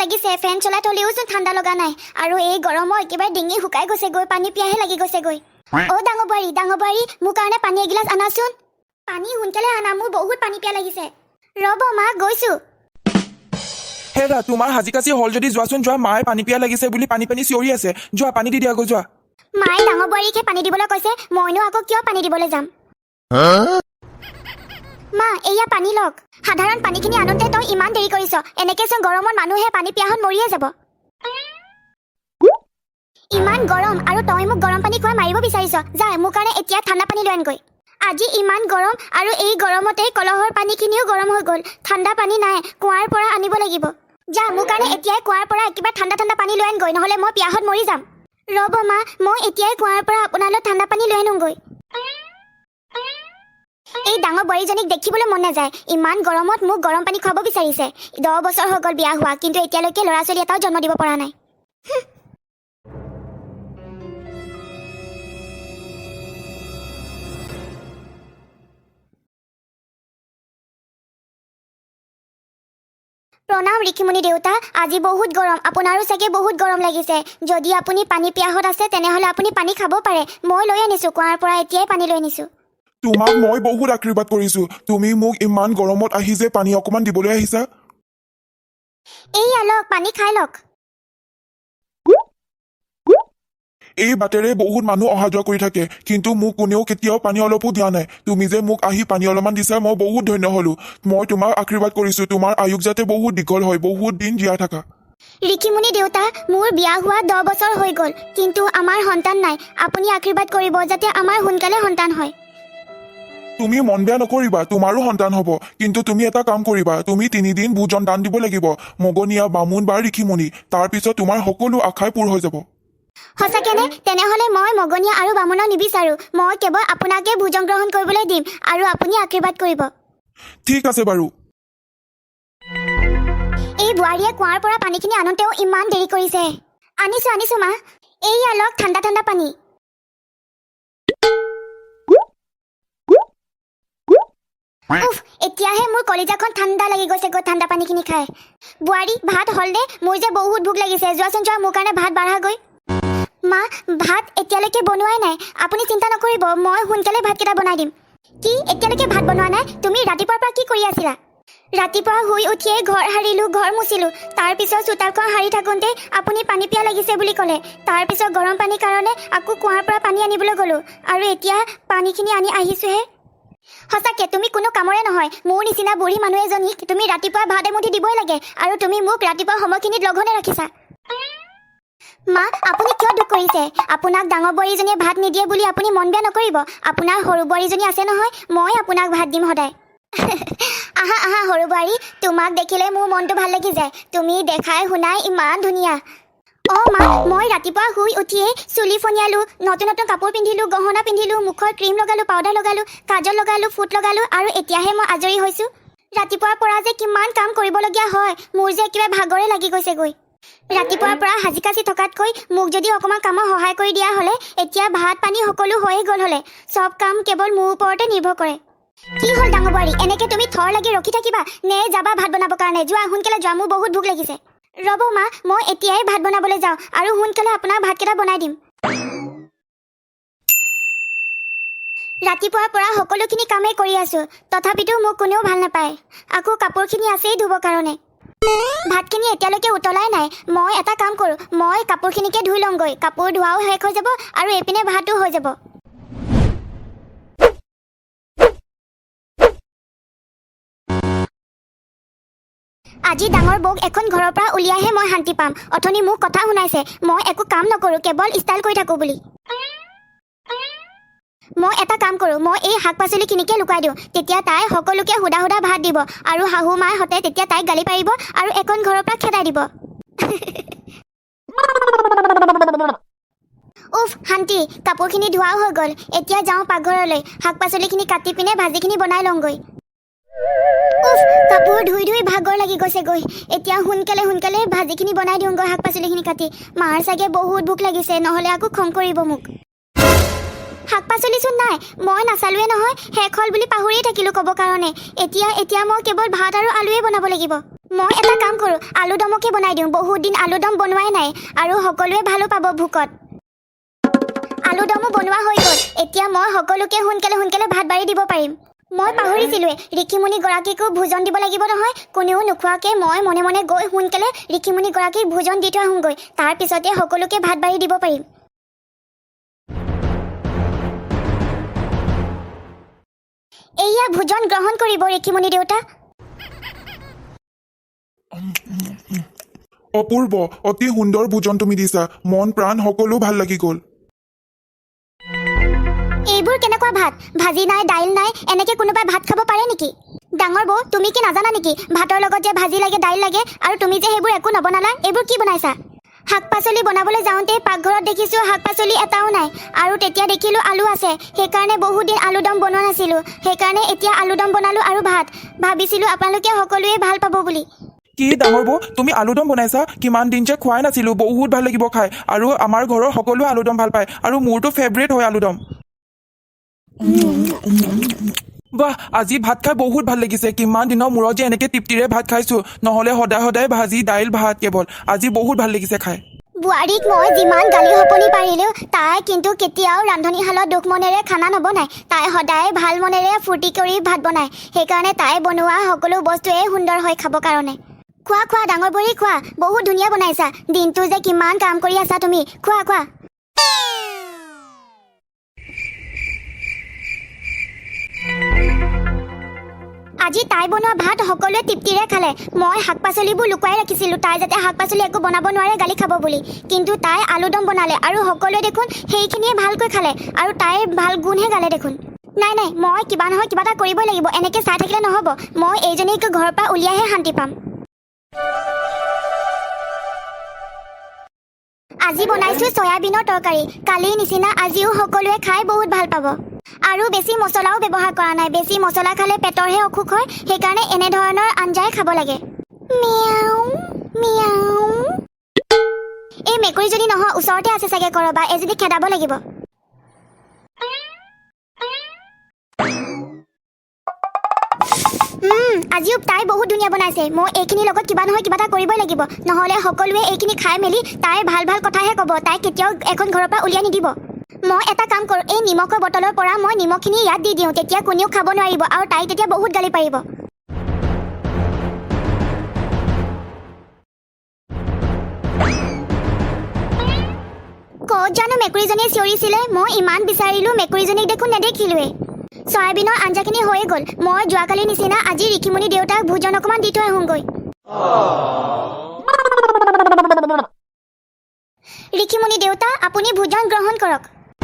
লাগিছে ফেন চলাই থলেও চোন ঠাণ্ডা লগা নাই আৰু এই গৰমৰ একেবাৰে ডিঙি শুকাই গৈছে গৈ পানী পিয়াহে লাগি গৈছে গৈ ও ডাঙৰ বাৰী মোৰ কাৰণে পানী এগিলাস আনাচোন পানী সোনকালে আনা মোৰ বহুত পানী পিয়া লাগিছে ৰব মা গৈছো হেৰা তোমাৰ হাজিকাছি হল যদি যোৱাচোন যোৱা মায়ে পানী পিয়া লাগিছে বুলি পানী চিঞৰি আছে যোৱা পানী দি দিয়া গৈ যোৱা মায়ে ডাঙৰ বাৰীকে পানী দিবলৈ কৈছে মইনো আকৌ কিয় পানী দিবলৈ যাম মা এয়া পানী লওক সাধাৰণ পানীখিনি আনোতে তই ইমান দেৰি কৰিছ এনেকে চোন গৰমত মানুহে পানী পিয়াহত মৰিয়ে যাব ইমান গৰম আৰু তই মোক গৰম পানী খুৱাই মাৰিব বিচাৰিছ যা মোৰ কাৰণে এতিয়া ঠাণ্ডা পানী লৈ আনগৈ আজি ইমান গৰম আৰু এই গৰমতে কলহৰ পানীখিনিও গৰম হৈ গ'ল ঠাণ্ডা পানী নাই কুঁৱাৰ পৰা আনিব লাগিব যা মোৰ কাৰণে এতিয়াই কুঁৱাৰ পৰা একেবাৰে ঠাণ্ডা পানী লৈ আনগৈ নহ'লে মই পিয়াহত মৰি যাম ৰ'ব মা মই এতিয়াই কুঁৱাৰ পৰা আপোনালৈ ঠাণ্ডা পানী লৈ আনোগৈ এই ডাঙৰ বোৱাৰীজনীক দেখিবলৈ মন নাযায় ইমান গৰমত মোক গৰম পানী খুৱাব বিচাৰিছে 10 বছৰ হৈ গ'ল বিয়া হোৱা কিন্তু এতিয়ালৈকে ল'ৰা ছোৱালী এটাও জন্ম দিব পৰা নাই প্ৰণাম ঋষিমুনি দেউতা আজি বহুত গৰম আপোনাৰো চাগে বহুত গৰম লাগিছে যদি আপুনি পানী পিয়াহত আছে তেনেহ'লে আপুনি পানী খাব পাৰে মই লৈ আনিছো কুঁৱাৰ পৰা এতিয়াই পানী লৈ আনিছো তোমাক মই বহুত আশীৰ্বাদ কৰিছো তুমি মোক ইমান গৰমত আহি যে পানী অকমান দিবলৈ আহিছা এই আলক পানী খাই লওক এই বাটেৰে বহুত মানুহ অহা যোৱা কৰি থাকে কিন্তু মোক কোনেও কেতিয়াও পানী অলপো দিয়া নাই তুমি যে মোক আহি পানী অলপমান দিছা মই বহুত ধন্য হলো মই তোমাক আশীৰ্বাদ কৰিছো তোমাৰ আয়ুস যাতে বহুত দীঘল হয় বহুত দিন জীয়াই থাকা ঋষিমুনি দেউতা মোৰ বিয়া হোৱা 10 বছৰ হৈ গ'ল কিন্তু আমাৰ সন্তান নাই আপুনি আশীৰ্বাদ কৰিব যাতে আমাৰ সোনকালে সন্তান হয় তুমি মন বেয়া নকৰিবা তোমাৰো সন্তান হ'ব কিন্তু তুমি এটা কাম কৰিবা তুমি 3 দিন ভোজন দান দিব লাগিব মগনীয়া বামুণ বা ঋষিমুনি তাৰ পিছত তোমাৰ সকলো আশাই পূৰ হৈ যাব সঁচাকেনে তেনেহ'লে মই মগনীয়া আৰু বামুণক নিবিচাৰো মই কেৱল আপোনাকে ভোজন গ্ৰহণ কৰিবলৈ দিম আৰু আপুনি আশীৰ্বাদ কৰিব ঠিক আছে বাৰু এই বোৱাৰীয়ে কুঁৱাৰ পৰা পানীখিনি আনোতেও ইমান দেৰি কৰিছে আনিছো মা এই আলক ঠাণ্ডা পানী উফ এতিয়াহে মোৰ কলিজাখন ঠাণ্ডা লাগি গৈছে গৈ ঠাণ্ডা পানীখিনি খাই বোৱাৰী ভাত হ'ল দে মোৰ যে বহুত ভোক লাগিছে যোৱাচোন যোৱা মোৰ কাৰণে ভাত বাঢ়া গৈ মা ভাত এতিয়ালৈকে বনোৱাই নাই আপুনি চিন্তা নকৰিব মই সোনকালে ভাতকেইটা বনাই দিম কি এতিয়ালৈকে ভাত বনোৱা নাই তুমি ৰাতিপুৱাৰ পৰা কি কৰি আছিলা ৰাতিপুৱা শুই উঠিয়ে ঘৰ সাৰিলো ঘৰ মুচিলো তাৰপিছত চোতালখন সাৰি থাকোঁতে আপুনি পানী পিয়া লাগিছে বুলি ক'লে তাৰপিছত গৰম পানীৰ কাৰণে আকৌ কুঁৱাৰ পৰা পানী আনিবলৈ গ'লো আৰু এতিয়া পানীখিনি আনি আহিছোহে সঁচাকে তুমি কোনো কামৰে নহয় মোৰ নিচিনা বুঢ়ী মানুহ এজনীক তুমি ৰাতিপুৱা ভাত এমুঠি দিবই লাগে আৰু তুমি মোক ৰাতিপুৱা সময়খিনিত লঘনে ৰাখিছা মা আপুনি কিয় দুখ কৰিছে আপোনাক ডাঙৰ বোৱাৰীজনীয়ে ভাত নিদিয়ে বুলি আপুনি মন বেয়া নকৰিব আপোনাৰ সৰু বোৱাৰীজনী আছে নহয় মই আপোনাক ভাত দিম সদায় আহা সৰু বোৱাৰী তোমাক দেখিলে মোৰ মনটো ভাল লাগি যায় তুমি দেখাই শুনাই ইমান ধুনীয়া মা মই ৰাতিপুৱা শুই উঠিয়ে চুলি ফনিয়ালো নতুন কাপোৰ পিন্ধিলো গহনা পিন্ধিলো মুখৰ ক্ৰীম লগালো পাউডাৰ লগালো কাজল লগালো ফুট লগালো আৰু এতিয়াহে মই আজৰি হৈছো ৰাতিপুৱাৰ পৰা যে কিমান কাম কৰিবলগীয়া হয় মোৰ যে কিবা ভাগৰে লাগি গৈছেগৈ ৰাতিপুৱাৰ পৰা হাজিকাচি থকাতকৈ মোক যদি অকণমান কামত সহায় কৰি দিয়া হ'লে এতিয়া ভাত পানী সকলো হৈয়ে গ'ল হ'লে চব কাম কেৱল মোৰ ওপৰতে নিৰ্ভৰ কৰে কি হ'ল ডাঙৰ বোৱাৰী এনেকে তুমি থৰ লাগি ৰখি থাকিবা নে যাবা ভাত বনাবৰ কাৰণে যোৱা সোনকালে যোৱা মোৰ বহুত ভোক লাগিছে ৰ'ব মা মই এতিয়াই ভাত বনাবলৈ যাওঁ আৰু সোনকালে আপোনাৰ ভাতকেইটা বনাই দিম ৰাতিপুৱাৰ পৰা সকলোখিনি কামেই কৰি আছো তথাপিতো মোক কোনেও ভাল নাপায় আকৌ কাপোৰখিনি আছেই ধুবৰ কাৰণে ভাতখিনি এতিয়ালৈকে উতলাই নাই মই এটা কাম কৰোঁ মই কাপোৰখিনিকে ধুই লওঁগৈ কাপোৰ ধোৱাও শেষ হৈ যাব আৰু এইপিনে ভাতো হৈ যাব আজি ডাঙৰ বৌক এখন ঘৰৰ পৰা উলিয়াইহে মই শান্তি পাম অথনি মোক কথা শুনাইছে মই একো কাম নকৰোঁ কেৱল ষ্টাইল কৰি থাকোঁ বুলি মই এটা কাম কৰোঁ মই এই শাক পাচলিখিনিকে লুকাই দিওঁ তেতিয়া তাই সকলোকে সুধা ভাত দিব আৰু শাহু মাৰ হতে তেতিয়া তাইক গালি পাৰিব আৰু এখন ঘৰৰ পৰা খেদাই দিব উফ শান্তি কাপোৰখিনি ধোৱাও হৈ গ'ল এতিয়া যাওঁ পাকঘৰলৈ শাক পাচলিখিনি কাটি পিনে ভাজিখিনি বনাই লওঁগৈ উফ কাপোৰ ধুই ভাগৰ লাগি গৈছেগৈ এতিয়া সোনকালে ভাজিখিনি বনাই দিওঁগৈ শাক পাচলিখিনি কাটি মাৰ চাগে বহুত ভোক লাগিছে নহ'লে আকৌ খং কৰিব মোক শাক পাচলিচোন নাই মই নাচালোৱে নহয় শেষ হ'ল বুলি পাহৰিয়ে থাকিলোঁ ক'ব কাৰণে এতিয়া মই কেৱল ভাত আৰু আলুৱে বনাব লাগিব মই এটা কাম কৰোঁ, আলুদমকে বনাই দিওঁ। বহুত দিন আলুদম বনোৱাই নাই আৰু সকলোৱে ভালো পাব ভোকত। আলুদমো বনোৱা হৈ গ'ল। এতিয়া মই সকলোকে সোনকালে ভাত বাঢ়ি দিব পাৰিম। মই পাহৰিছিলোৱে, ঋষিমুনিগৰাকীকো ভোজন দিব লাগিব নহয়। কোনেও নোখোৱাকৈ মই মনে মনে গৈ সোনকালে ঋষিমুনিগৰাকীক ভোজন দি থৈ আহোঁগৈ। তাৰ পিছতে সকলোকে ভাত বাঢ়ি দিব পাৰিম। এয়া ভোজন গ্ৰহণ কৰিব ঋষিমুনি দেউতা। অপূৰ্ব, অতি সুন্দৰ ভোজন তুমি দিছা। মন প্ৰাণ সকলো ভাল লাগি গ'ল। এইবোৰ কেনেকুৱা ভাত? ভাজি নাই, দাইল নাই, এনেকে কোনোবাই ভাত খাব পাৰে নেকি? ডাঙৰ বৌ, তুমি কি নাজানা নেকি ভাতৰ লগত যে ভাজি লাগে, দাইল লাগে, আৰু তুমি যে সেইবোৰ একো নবনালা? এইবোৰ কি বনাইছা? শাক পাচলি বনাবলৈ যাওঁতে পাকঘৰত দেখিছোঁ শাক পাচলি এটাও নাই, আৰু তেতিয়া দেখিলোঁ আলু আছে। সেইকাৰণে বহুত দিন আলুদম বনোৱা নাছিলোঁ। সেইকাৰণে এতিয়া আলুদম বনালোঁ আৰু ভাত। ভাবিছিলোঁ আপোনালোকে সকলোৱে ভাল পাব বুলি। কি ডাঙৰ বৌ, তুমি আলুদম বনাইছা? কিমান দিন যে খোৱাই নাছিলো, বহুত ভাল লাগিব খাই। আৰু আমাৰ ঘৰৰ সকলোৱে আলুদম ভাল পায়, আৰু মোৰতো ফেভৰেট হয় আলুদম। বাহ, আজি ভাত খাই বহুত ভাল লাগিছে। কিমান দিনৰ মূৰত যে এনেকে তৃপ্তিৰে ভাত খাইছো, নহ'লে সদায় ভাজি দাইল ভাত কেৱল। আজি বহুত ভাল লাগিছে খাই। বোৱাৰীক মই যিমান গালি সপনি পাৰিলেও তাই কিন্তু কেতিয়াও ৰান্ধনীশালত দুখ মনেৰে খানা নবনায়। তাই সদায় ভাল মনেৰে ফূৰ্তি কৰি ভাত বনায়। সেইকাৰণে তাই বনোৱা সকলো বস্তুৱেই সুন্দৰ হয় খাবৰ কাৰণে। খোৱা ডাঙৰ বুঢ়ী, খোৱা। বহুত ধুনীয়া বনাইছা। দিনটো যে কিমান কাম কৰি আছা তুমি। খোৱা। আজি তাই বনোৱা ভাত সকলোৱে তৃপ্তিৰে খালে। মই শাক পাচলিবোৰ লুকুৱাই ৰাখিছিলোঁ, তাই যাতে শাক পাচলি একো বনাব নোৱাৰে গালি খাব বুলি। কিন্তু তাই আলুদম বনালে আৰু সকলোৱে দেখোন সেইখিনিয়ে ভালকৈ খালে, আৰু তাইৰ ভাল গুণহে গালে দেখোন। নাই, মই কিবা নহয় কিবা এটা কৰিবই লাগিব। এনেকৈ চাই থাকিলে নহ'ব। মই এইজনীক ঘৰৰ পৰা উলিয়াইহে শান্তি পাম। আজি বনাইছোঁ চয়াবিনৰ তৰকাৰী। কালিৰ নিচিনা আজিও সকলোৱে খাই বহুত ভাল পাব। আৰু বেছি মছলাও ব্যৱহাৰ কৰা নাই। বেছি মছলা খালে পেটৰহে অসুখ হয়। সেইকাৰণে এনেধৰণৰ আঞ্জাই খাব লাগে। মিয়াও মিয়াও। এই মেকুৰীজনী নহয়, ওচৰতে আছে চাগে কৰবা। এজনী খেদাব লাগিব। আজিও তাই বহুত ধুনীয়া বনাইছে। মই এইখিনিৰ লগত কিবা নহয় কিবা এটা কৰিবই লাগিব, নহ'লে সকলোৱে এইখিনি খাই মেলি তাইৰ ভাল কথাহে ক'ব। তাই কেতিয়াও এখন ঘৰৰ পৰা উলিয়াই নিদিব। মই এটা কাম কৰোঁ, এই নিমখৰ বটলৰ পৰা মই নিমখখিনি ইয়াত দি দিওঁ। তেতিয়া কোনেও খাব নোৱাৰিব, আৰু তাই তেতিয়া বহুত গালি পাৰিব। ক'ত জানো মেকুৰীজনীয়ে চিঞৰিছিলে? মই ইমান বিচাৰিলোঁ, মেকুৰীজনীক দেখোন নেদেখিলোৱেই। চয়াবিনৰ আঞ্জাখিনি হৈয়ে গ'ল। মই যোৱাকালিৰ নিচিনা আজি ঋষিমুনি দেউতাক ভোজন অকণমান দি থৈ আহোঁগৈ। ঋষিমুনি দেউতা, আপুনি ভোজন গ্ৰহণ কৰক।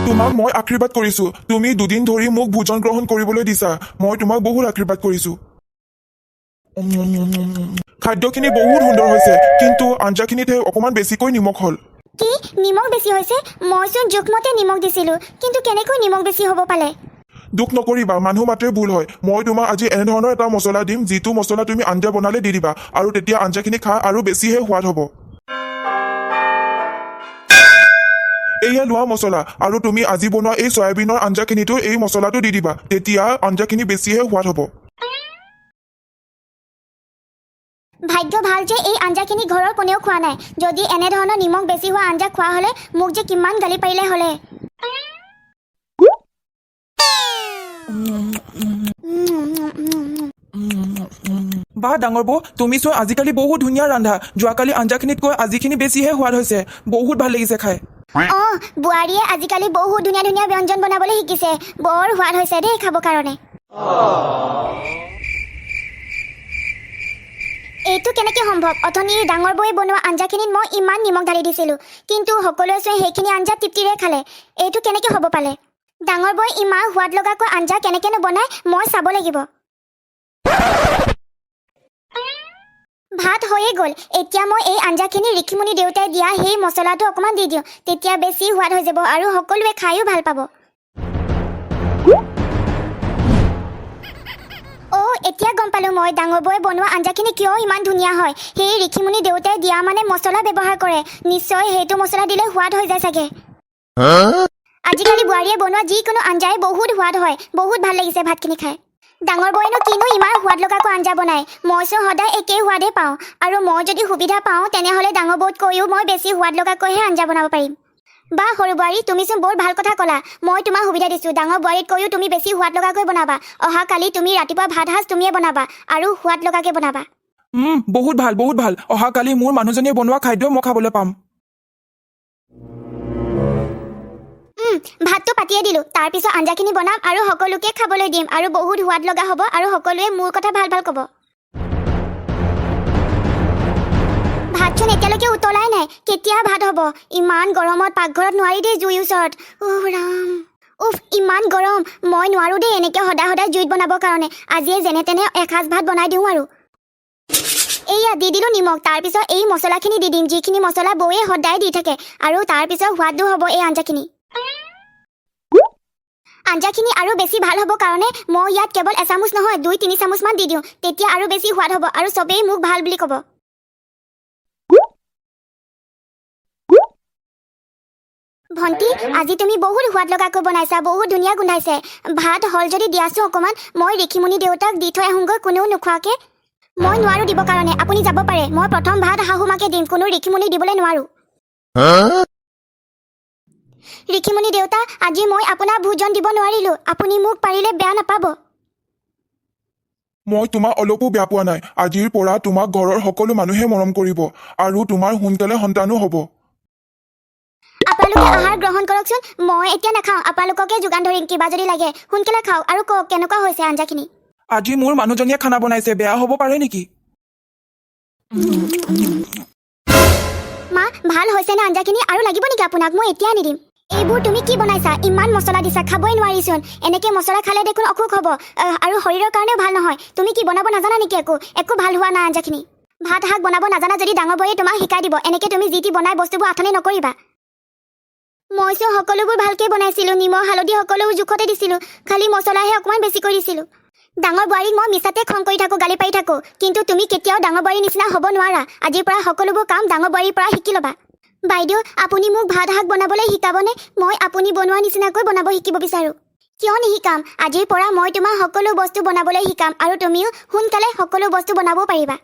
তোমাক মই আশীৰ্বাদ কৰিছো। তুমি দুদিন ধৰি মোক ভোজন গ্ৰহণ কৰিবলৈ দিছা। মই তোমাক বহুত আশীৰ্বাদ কৰিছো। খাদ্যখিনি বহুত সুন্দৰ হৈছে, কিন্তু আঞ্জাখিনিত অকণমান বেছিকৈ নিমখ হ'ল। কি নিমখ বেছি হৈছে? মইচোন জোখমতে নিমখ দিছিলোঁ, কিন্তু কেনেকৈ নিমখ বেছি হ'ব পালে? দুখ নকৰিবা, মানুহ মাত্ৰে ভুল হয়। মই তোমাক আজি এনেধৰণৰ এটা মছলা দিম, যিটো মছলা তুমি আঞ্জা বনালে দি দিবা, আৰু তেতিয়া আঞ্জাখিনি খাই আৰু বেছিহে সোৱাদ হ'ব। এয়া লোৱা মছলা, আৰু তুমি আজি বনোৱা এই চয়াবিনৰ আঞ্জাখিনিতো এই মছলাটো দি দিবা, তেতিয়া আঞ্জাখিনি বেছিহে সোৱাদ হ'ব। ভাগ্য ভাল যে এই আঞ্জাখিনি ঘৰৰ কোনেও খোৱা নাই। যদি এনেধৰণৰ নিমখ বেছি হোৱা আঞ্জা খোৱা হ'লে মোক যে কিমান গালি পাৰিলে হ'লে। বাহ ডাঙৰ বৌ, তুমি চোন আজিকালি বহুত ধুনীয়া ৰান্ধা। যোৱাকালি আঞ্জাখিনিতকৈ আজিখিনি বেছিহে সোৱাদ হৈছে। বহুত ভাল লাগিছে খাই। বোৱাৰীয়ে আজিকালি বহুত ধুনীয়া ব্যঞ্জন বনাবলৈ শিকিছে। বৰ সোৱাদ হৈছে দেই খাবৰ কাৰণে। এইটো কেনেকৈ সম্ভৱ? অথনি ডাঙৰ বৌয়ে বনোৱা আঞ্জাখিনিত মই ইমান নিমখ ঢালি দিছিলোঁ, কিন্তু সকলোৱে চোন সেইখিনি আঞ্জা তৃপ্তিৰে খালে। এইটো কেনেকৈ হ'ব পালে? ডাঙৰ বৌয়ে ইমান সোৱাদ লগাকৈ আঞ্জা কেনেকৈ নবনায়, মই চাব লাগিব। ভাত হৈয়ে গ'ল। এতিয়া মই এই আঞ্জাখিনি ঋষিমুনি দেউতাই দিয়া সেই মছলাটো অকণমান দি দিওঁ। তেতিয়া বেছি সোৱাদ হৈ যাব, আৰু সকলোৱে খায়ো ভাল পাব। এতিয়া গম পালোঁ মই ডাঙৰ বৌয়ে বনোৱা আঞ্জাখিনি কিয় ইমান ধুনীয়া হয়। সেই ঋষিমুনি দেউতাই দিয়া মানে মছলা ব্যৱহাৰ কৰে। নিশ্চয় সেইটো মছলা দিলে সোৱাদ হৈ যায় চাগে। আজিকালি বোৱাৰীয়ে বনোৱা যিকোনো আঞ্জাই বহুত সোৱাদ হয়। বহুত ভাল লাগিছে ভাতখিনি খাই। ডাঙৰ বৌয়েনো কিনো ইমান সোৱাদ লগাকৈ আঞ্জা বনায় মইচোন সদায় একেই সোৱাদেই পাওঁ আৰু মই যদি সুবিধা পাওঁ তেনেহ'লে ডাঙৰ বৌতকৈও মই বেছি সোৱাদ লগাকৈহে আঞ্জা বনাব পাৰিম বা সৰু বোৱাৰী তুমিচোন বৰ ভাল কথা ক'লা মই তোমাক সুবিধা দিছোঁ ডাঙৰ বোৱাৰীতকৈও তুমি বেছি সোৱাদ লগাকৈ বনাবা অহাকালি তুমি ৰাতিপুৱা ভাত সাজ তুমিয়ে বনাবা আৰু সোৱাদ লগাকৈ বনাবা বহুত ভাল অহাকালি মোৰ মানুহজনীয়ে বনোৱা খাদ্য মই খাবলৈ পাম ভাতটো পাতিয়ে দিলোঁ তাৰপিছত আঞ্জাখিনি বনাম আৰু সকলোকে খাবলৈ দিম আৰু বহুত সোৱাদ লগা হ'ব আৰু সকলোৱে মোৰ কথা ভাল ভাল ক'ব ভাতচোন এতিয়ালৈকে উতলাই নাই কেতিয়া ভাত হ'ব ইমান গৰমত পাকঘৰত নোৱাৰি দেই জুইৰ ওচৰত ৰাম ইমান গৰম মই নোৱাৰোঁ দেই এনেকৈ সদায় সদায় জুইত বনাবৰ কাৰণে আজিয়ে যেনে তেনে এসাঁজ ভাত বনাই দিওঁ আৰু এইয়া দি দিলোঁ নিমখ তাৰপিছত এই মছলাখিনি দি দিম যিখিনি মছলা বৌয়ে সদায় দি থাকে আৰু তাৰপিছত সোৱাদো হ'ব এই আঞ্জাখিনি আঞ্জাখিনি আৰু বেছি ভাল হ'ব কাৰণে মই ইয়াত কেৱল এচামুচ নহয় 2-3 চামুচমান দি দিওঁ তেতিয়া আৰু বেছি সোৱাদ হ'ব আৰু চবেই মোক ভাল বুলি ক'ব ভণ্টি আজি তুমি বহুত সোৱাদ লগাকৈ বনাইছা বহুত ধুনীয়া গোন্ধাইছে ভাত হ'ল যদি দিয়াচোন অকণমান মই ঋষিমুনি দেউতাক দি থৈ আহোঁগৈ কোনেও নোখোৱাকৈ মই নোৱাৰোঁ দিবৰ কাৰণে আপুনি যাব পাৰে মই প্ৰথম ভাত শাহুমাকে দিম কোনো ঋষিমুনিক দিবলৈ নোৱাৰোঁ ঋষিমুনি দেউতা আজি মই আপোনাৰ ভোজন দিব নোৱাৰিলোঁ আপুনি মোক পাৰিলে বেয়া নাপাব মই তোমাক অলপো বেয়া পোৱা নাই আজিৰ পৰা তোমাক ঘৰৰ সকলো মানুহে মৰম কৰিব আৰু তোমাৰ সোনকালে সন্তানো হ'ব আপোনালোকে আহাৰ গ্ৰহণ কৰকচোন মই এতিয়া নাখাওঁ আপোনালোককে যোগান ধৰিম কিবা যদি লাগে সোনকালে খাওক আৰু কওক কেনেকুৱা হৈছে আঞ্জাখিনি আজি মোৰ মানুহজনীয়ে খানা বনাইছে বেয়া হ'ব পাৰে নেকি মা ভাল হৈছেনে আঞ্জাখিনি আৰু লাগিব নেকি আপোনাক মই এতিয়া আনি দিম এইবোৰ তুমি কি বনাইছা ইমান মছলা দিছা খাবই নোৱাৰিচোন এনেকৈ মছলা খালে দেখোন অসুখ হ'ব আৰু শৰীৰৰ কাৰণেও ভাল নহয় তুমি কি বনাব নাজানা নেকি একো ভাল হোৱা নাই আঞ্জাখিনি ভাত শাক বনাব নাজানা যদি ডাঙৰ বৌয়ে তোমাক শিকাই দিব এনেকৈ তুমি যি টি বনাই বস্তুবোৰ আথনি নকৰিবা মইচোন সকলোবোৰ ভালকৈ বনাইছিলোঁ নিমখ হালধি সকলোবোৰ জোখতে দিছিলোঁ খালি মছলাহে অকণমান বেছিকৈ দিছিলোঁ ডাঙৰ বোৱাৰীক মই মিছাতে খং কৰি থাকোঁ গালি পাৰি থাকোঁ কিন্তু তুমি কেতিয়াও ডাঙৰ বোৱাৰীৰ নিচিনা হ'ব নোৱাৰা আজিৰ পৰা সকলোবোৰ কাম ডাঙৰ বোৱাৰীৰ পৰা শিকি ল'বা বাইদেউ আপুনি মোক ভাত শাক বনাবলৈ শিকাবনে মই আপুনি বনোৱা নিচিনাকৈ বনাব শিকিব বিচাৰোঁ কিয় নিশিকাম আজিৰ পৰা মই তোমাক সকলো বস্তু বনাবলৈ শিকাম আৰু তুমিও সোনকালে সকলো বস্তু বনাব পাৰিবা